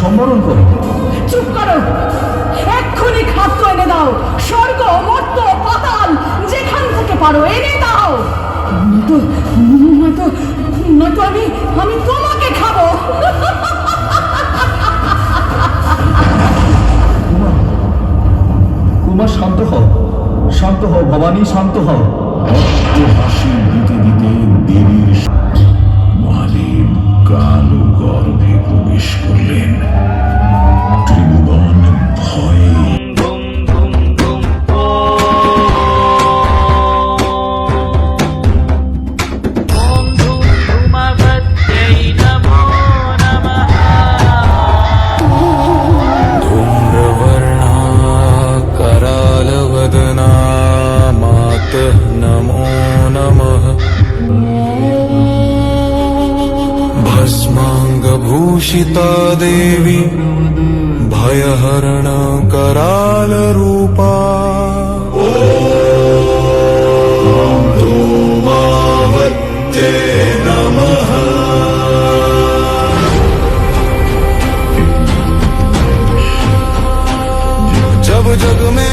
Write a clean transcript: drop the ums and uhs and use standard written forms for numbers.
সম্বরণ করো। চুপ করো, এক্ষুনি খাদ্য এনে দাও। স্বর্গ, মর্ত, পাতাল, যেখান থেকে পারো এনে দাও। নয়তো নয়তো আমি তোমাকে খাবো। কুমার শান্ত হও, শান্ত হও ভবানী, শান্ত হও। হাসি দিতে দিতে দেবীর মহাদেব কালো গর্ভে প্রবেশ করলেন। ত্রিভুবন ভয়ে नमो नमः। भस्माङ्गभूषिता देवी भयहरण कराल रूपा। ॐ धूमावत्यै नमः। जब जग में